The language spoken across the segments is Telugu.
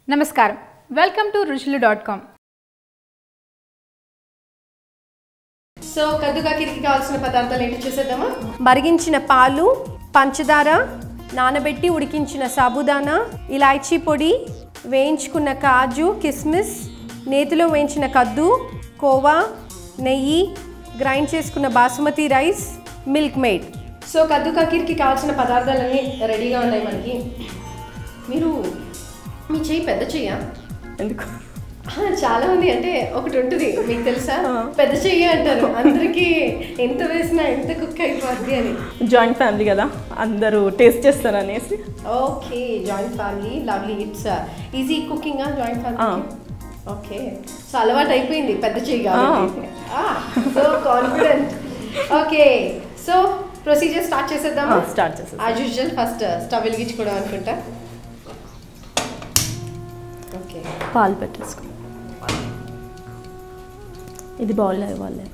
నమస్కారం, వెల్కమ్ టు ruchulu.com. సో కద్దుకా ఖీర్కి కావాల్సిన పదార్థాలు ఏంటి చూసేద్దామా? మరిగించిన పాలు, పంచదార, నానబెట్టి ఉడికించిన సాబుదానా, ఇలాచీ పొడి, వేయించుకున్న కాజు, కిస్మిస్, నేతిలో వేయించిన కద్దు, కోవా, నెయ్యి, గ్రైండ్ చేసుకున్న basmati rice, milk made. So కద్దుకా ఖీర్కి కావాల్సిన పదార్థాలన్నీ రెడీగా ఉన్నాయి మనకి. మీరు మీ చెయ్యి పెద్ద చెయ్యా? ఎందుకు? చాలా మంది అంటే ఒకటి ఉంటుంది మీకు తెలుసా, పెద్ద చెయ్యి అంటారు. అందరికీ ఎంత వేసినా ఎంత కుక్ అయిపోద్ది అని. జాయింట్ ఫ్యామిలీ కదా, అందరూ టేస్ట్ చేస్తారు అనేసి. Okay, joint family, lovely. It's easy cooking joint family. Okay, so అలవాటు అయిపోయింది పెద్ద చెయ్యి కాబట్టి. So confident. Okay, so procedure start చేసేద్దామా? స్టార్ట్ చేసేద్దాం. యాజ్ యూజువల్ ఫస్ట్ స్టవ్ వెలిగించుకోవడం అనుకుంటా. ఓకే, పాలు పెట్టేసుకో. ఇది బాయిల్ అవ్వాలి.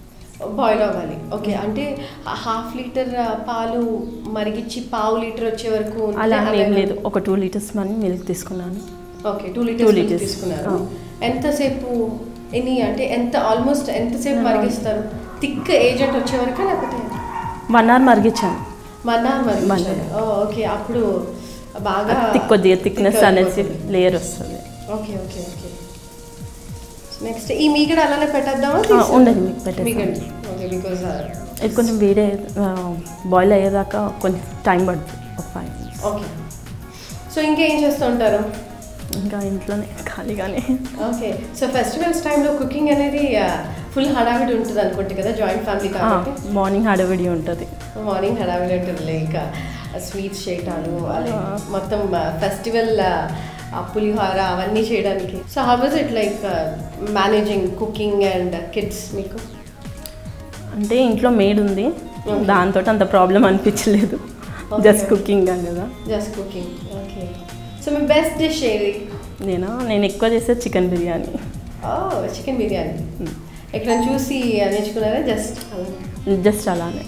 బాయిల్ అవ్వాలి. ఓకే, అంటే హాఫ్ లీటర్ పాలు మరిగించి పావు లీటర్ వచ్చే వరకు అలా ఏం లేదు. ఒక 2 liters మిల్క్ తీసుకున్నాను. ఓకే, 2 liters తీసుకున్నారు. ఎంతసేపు అంటే ఎంత ఆల్మోస్ట్ ఎంతసేపు మరిగిస్తారు? థిక్ ఏజెంట్ వచ్చే వరకు లేకపోతే 1 hour మరిగించాను. 1 hour మరిగించారు. ఓకే, అప్పుడు బాగా కొద్దిగా థిక్నెస్ అనేది లేయర్ వస్తుంది. Okay okay okay. నెక్స్ట్ ఈ మీగడ అలానే పెట్టేద్దామా? ఉండదు, మీకు పెట్టేది. ఓకే, బికాజ్ ఇది కొంచెం వేడే బాయిల్ అయ్యేదాకా కొంచెం టైం పడుతుంది, ఒక 5 minutes. ఓకే, సో ఇంకేం చేస్తూ ఉంటారు? ఇంకా ఇంట్లోనే ఖాళీగానే. ఓకే, సో ఫెస్టివల్స్ టైంలో కుకింగ్ అనేది ఫుల్ హడావిడి ఉంటుంది అనుకుంటే కదా, జాయింట్ ఫ్యామిలీ కాబట్టి. మార్నింగ్ హడావిడి ఉంటుంది. మార్నింగ్ హడావిడి ఉంటుంది, ఇంకా స్వీట్స్ చేయటాలు అలా మొత్తం ఫెస్టివల్ పులిహోర అవన్నీ చేయడానికి. So how was it like managing cooking and kids మీకు? అంటే ఇంట్లో మేడ్ ఉంది, దాంతో అంత ప్రాబ్లం అనిపించలేదు. జస్ట్ కుకింగ్ కదా. Just cooking. ఓకే, సో మీ బెస్ట్ డిష్ ఏది? నేను ఎక్కువ చేసేది చికెన్ బిర్యానీ. చికెన్ బిర్యానీ ఎక్కడ చూసి నేర్చుకున్నారా? జస్ట్ అలానే.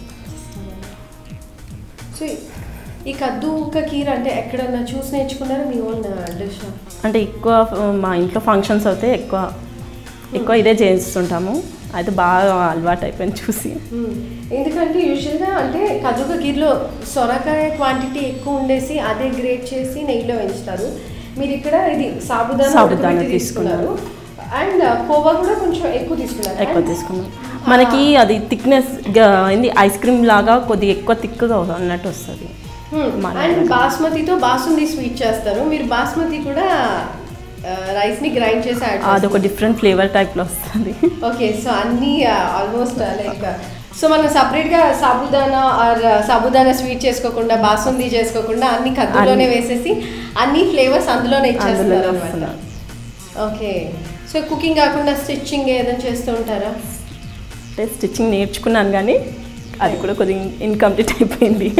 సో ఈ కద్దుకా ఖీర్ అంటే ఎక్కడన్నా చూసి నేర్చుకున్నారా మీ ఓన్ డిష్? అంటే ఎక్కువ మా ఇంట్లో ఫంక్షన్స్ అయితే ఎక్కువ ఇదే చేస్తుంటాము. అయితే బాగా అలవాటు అయిపోయింది చూసి. ఎందుకంటే యూజువల్గా అంటే కద్దుకా ఖీర్లో సొరకాయ క్వాంటిటీ ఎక్కువ ఉండేసి అదే గ్రేట్ చేసి నెయ్యిలో వేయించుతారు. మీరు ఇక్కడ ఇది సాబుదానా తీసుకున్నారు అండ్ కోవా కూడా కొంచెం ఎక్కువ తీసుకున్నాం. మనకి అది థిక్నెస్ ఐస్ క్రీమ్ లాగా కొద్దిగా ఎక్కువ థిక్గా అన్నట్టు వస్తుంది. అండ్ బాస్మతితో బాసుంది స్వీట్ చేస్తారు. మీరు బాస్మతి కూడా రైస్ని గ్రైండ్ చేసి అదొక డిఫరెంట్ ఫ్లేవర్ టైప్లో వస్తుంది. ఓకే, సో అన్నీ ఆల్మోస్ట్ లైక్ సో మనం సపరేట్గా సాబుదానా స్వీట్ చేసుకోకుండా బాసుంది చేసుకోకుండా అన్ని కద్దులోనే వేసేసి అన్ని ఫ్లేవర్స్ అందులోనే ఇచ్చేస్తారు అనమాట. ఓకే, సో కుకింగ్ కాకుండా స్టిచ్చింగ్ ఏదైనా చేస్తూ ఉంటారా? అంటే స్టిచ్చింగ్ నేర్చుకున్నాను కానీ అది కూడా కొద్దిగా ఇన్కంప్లీట్ అయిపోయింది.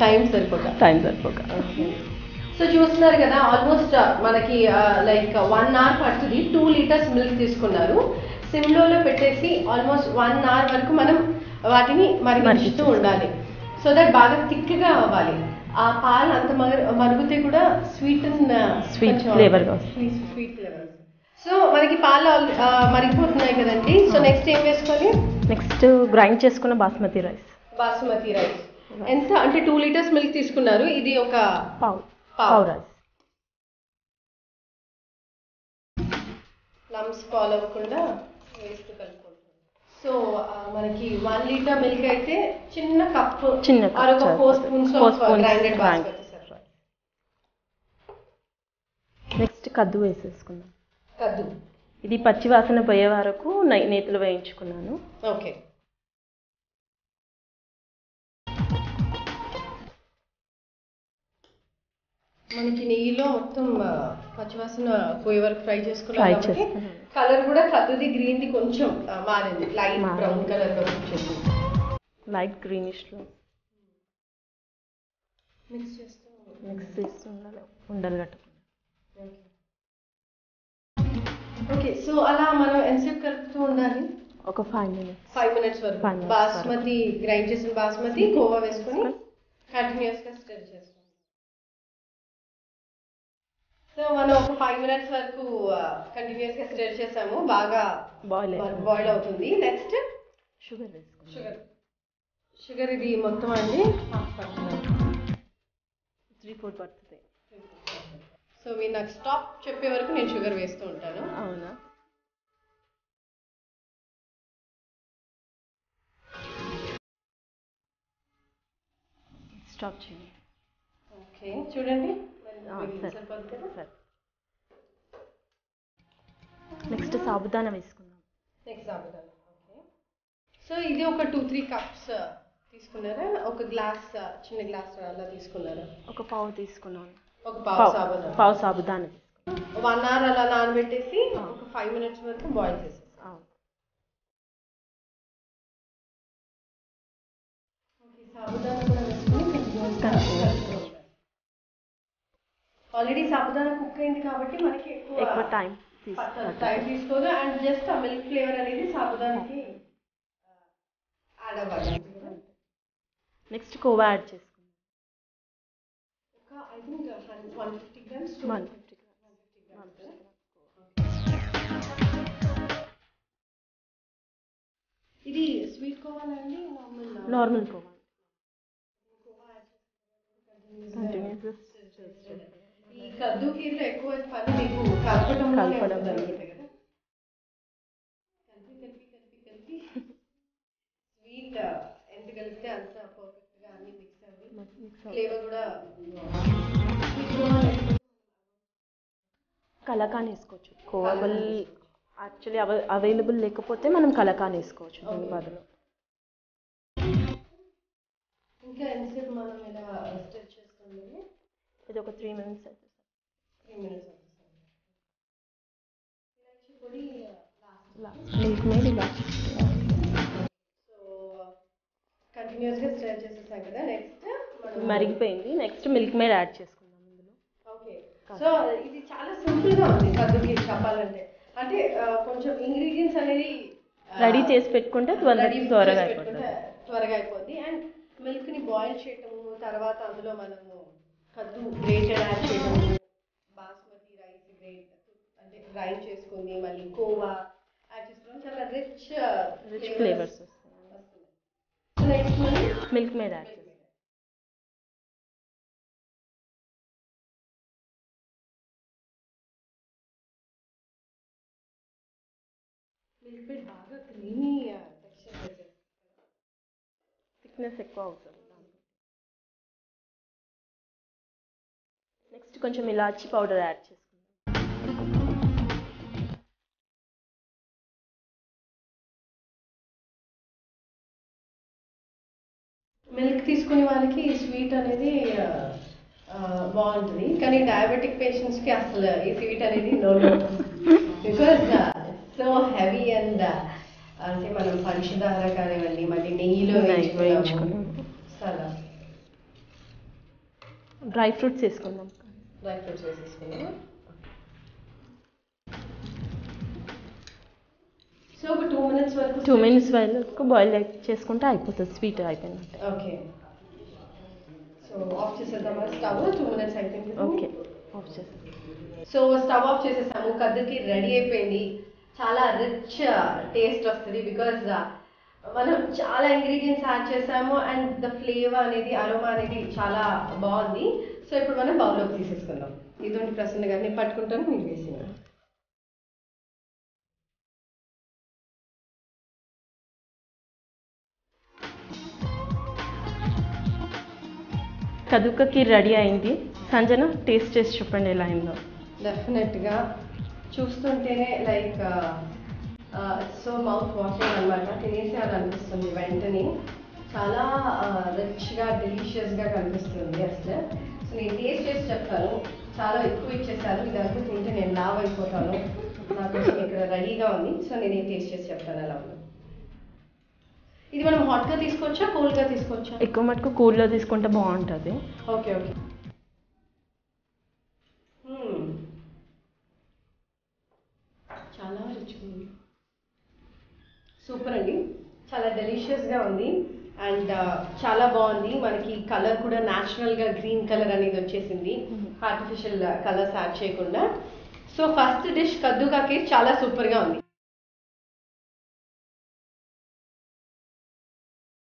టైం సరిపోక. సో చూస్తున్నారు కదా, ఆల్మోస్ట్ మనకి లైక్ 1 hour పడుతుంది. 2 liters మిల్క్ తీసుకున్నారు. సిమ్లోలో పెట్టేసి ఆల్మోస్ట్ 1 hour వరకు మనం వాటిని మరిగిస్తూ ఉండాలి. సో దట్ బాగా థిక్గా అవ్వాలి. ఆ పాలు అంత మరుగుతే కూడా స్వీట్ ఫ్లేవర్. సో మనకి పాలు మరిగిపోతున్నాయి కదండి. సో నెక్స్ట్ ఏం వేసుకోవాలి? నెక్స్ట్ గ్రైండ్ చేసుకున్న బాస్మతి రైస్. ఎంత అంటే 2 liters మిల్క్ తీసుకున్నారు. ఇది ఒక పావు రైస్. లమ్స్ ఫాలో అవ్వకుండా వేస్తూ కలుపుకుంటాం. సో మనకి 1 liter మిల్క్ అయితే చిన్న కప్పు ఒక 4 spoons grinded basmati rice. Next కద్దు వేసేసుకుందాం. కద్దు ఇది పచ్చి వాసన పోయే వరకు నేతిలో వేయించుకున్నాను. ఓకే, మనకి నెయ్యిలో మొత్తం పచ్చివాసన పోయే వరకు ఫ్రై చేసుకున్నాం. కలర్ కూడా కద్దుది గ్రీన్ది కొంచెం మారింది, లైట్ బ్రౌన్ కలర్ లో వచ్చేసి లైట్ గ్రీనిష్ లో మిక్స్ చేస్తూ ఉండలు కట్టుకున్నాం. ఓకే, సో అలా మనం ఎంతసేపు కలుపుతూ ఉండాలి? ఒక 5 minutes. 5 minutes వరకు బాస్మతి గ్రైండ్ చేసిన బాస్మతి కోవా వేసుకొని కంటిన్యూస్గా స్టిర్ చేస్తాం. సో మనం ఒక 5 minutes వరకు కంటిన్యూస్ గా స్టిర్ చేసాము, బాగా బాయిల్ అవుతుంది. నెక్స్ట్ షుగర్ వేసుకుందాం. షుగర్ ఇది మొత్తం అండి 3/4 పడుతుంది. సో మీరు నాకు స్టాప్ చెప్పే వరకు నేను షుగర్ వేస్తూ ఉంటాను. అవునా? స్టాప్ చేయండి. ఓకే చూడండి. సరే. నెక్స్ట్ సాబుదానా వేసుకుందాం. నెక్స్ట్ సాబుదానా. ఓకే. సో ఇది ఒక 2-3 cups తీసుకున్నారా? ఒక గ్లాస్, చిన్న గ్లాస్ అలా తీసుకున్నారా? ఒక పావు తీసుకున్నాను. ఒక పావు సాబుదానా 1 hour అలా నానబెట్టేసి ఒక 5 minutes వరకు బాయిల్ చేసేసి. సాబుదానా కూడా వేసుకుని ఆల్రెడీ సాబుదానా కుక్ అయింది కాబట్టి మనకి ఎక్కువ టైం తీసుకోదు. అండ్ జస్ట్ ఆ మిల్క్ ఫ్లేవర్ అనేది సాబుదానాకి యాడ్ అవ్వాలి. నెక్స్ట్ కోవా యాడ్ చేసుకుందాం. I think 150 grams. ఇది స్వీట్ కోవాలా అండి? నార్మల్ కోవా. ఈ కద్దు కీర్లో ఎక్కువ పని మీకు కలపడంలోనే ఉంటుంది అనుకుంటా కదా. కలిపి స్వీట్ ఎంత కలిపితే అంత పర్ఫెక్ట్ గా అన్ని మిక్స్ అవ్వి ఫ్లేవర్ కూడా. కలాకాన్ వేసుకోవచ్చు. కోవా యాక్చువల్లీ అవైలబుల్ లేకపోతే మనం కలాకాన్ వేసుకోవచ్చు దీని బదులు. ఇంకా ఎంతసేపు మనం ఇలా స్టిర్ చేస్తుంది? ఇది ఒక 3 minutes అవుతుంది. 3 minutes అవుతుంది. ఇలాచి పొడి మిల్క్ మేడ్ ఇలా. సో కంటిన్యూస్గా స్టిర్ చేసేసాం కదా. నెక్స్ట్ మరిగిపోయింది. నెక్స్ట్ మిల్క్ మేడ్ యాడ్ చేసుకుందాం ఇందులో. ఓకే. సో ఇది చాలా సింపుల్గా ఉంది కద్దుకి చెప్పాలంటే. అంటే కొంచెం ఇంగ్రీడియంట్స్ అనేది రెడీ చేసి పెట్టుకుంటే త్వరగా అయిపోద్ది. అండ్ మిల్క్ని బాయిల్ చేయటము, తర్వాత అందులో మనము కద్దు గ్రేటెడ్ యాడ్ చేయడము, బాస్మతి రైస్ అంటే గ్రైండ్ చేసుకుంది, మళ్ళీ కోవా యాడ్ చేసుకోవడం, చాలా రిచ్ ఫ్లేవర్స్ వస్తుంది. నెక్స్ట్ మళ్ళీ మిల్క్ మేడ్ యాడ్ చేస్తాం. మిల్క్ మేడ్ బాగా క్రీమీ టెక్స్చర్ వచ్చేస్తుంది. థిక్నెస్ ఎక్కువ అవుతుంది. నెక్స్ట్ కొంచెం ఇలాచీ పౌడర్ యాడ్ చేసుకుందాం. మిల్క్ తీసుకునే వాళ్ళకి స్వీట్ అనేది బాగుంటుంది, కానీ డయాబెటిక్ పేషెంట్స్కి అసలు ఈ స్వీట్ అనేది no because so heavy. And అంటే మనం పంచదార కానివ్వండి, మళ్ళీ నెయ్యిలో వేయించుకున్నాము. చాలా డ్రై ఫ్రూట్స్ వేసుకుందాం. డ్రై ఫ్రూట్స్ వేసేసుకున్నాము. సో ఒక 2 minutes వరకు 2 minutes వరకు బాయిల్ చేసుకుంటే అయిపోతుంది, స్వీట్ అయిపోయినట్టు. ఓకే. సో ఆఫ్ చేసేద్దామా స్టవ్? 2 minutes అయిపోయింది. ఓకే, ఆఫ్ చేసేద్దాం. సో స్టవ్ ఆఫ్ చేసేసాము. కద్దుకి రెడీ అయిపోయింది. చాలా రిచ్ టేస్ట్ వస్తుంది బికాజ్ మనం చాలా ఇంగ్రీడియంట్స్ యాడ్ చేసాము అండ్ ద ఫ్లేవర్ అనేది, అరోమా అనేది చాలా బాగుంది. సో ఇప్పుడు మనం బౌల్లోకి తీసేసుకుందాం. ఇటువంటి ప్రసన్న గారిని పట్టుకుంటాను, మీరు వేసిన కదుక కీర్ రెడీ అయింది. సంజన టేస్ట్ చేసి చెప్పండి ఎలా అయిందో. డెఫినెట్గా చూస్తుంటేనే లైక్ సో మౌత్ వాషింగ్ అనమాట. తినేసేయాలనిపిస్తుంది వెంటనే. చాలా రిచ్గా డెలిషియస్గా కనిపిస్తుంది అసలు. సో నేను టేస్ట్ చేసి చెప్తాను. చాలా ఎక్కువ ఇచ్చేసారు, ఇదంతా తింటే నేను లావ్ అయిపోతాను. నాకు ఇక్కడ రెడీగా ఉంది. సో నేను టేస్ట్ చేసి చెప్తాను ఎలా ఉంది. ఇది మనం హాట్గా తీసుకోవచ్చా, కూల్గా తీసుకోవచ్చా? ఎక్కువ మటుకు కూల్లో తీసుకుంటే బాగుంటుంది. Okay okay. చాలా రుచిగా ఉంది. సూపర్ అండి, చాలా డెలిషియస్గా ఉంది. అండ్ చాలా బాగుంది. మనకి కలర్ కూడా న్యాచురల్ గా గ్రీన్ కలర్ అనేది వచ్చేసింది, ఆర్టిఫిషియల్ కలర్స్ యాడ్ చేయకుండా. సో ఫస్ట్ డిష్ కద్దు కా ఖీర్ చాలా సూపర్ గా ఉంది.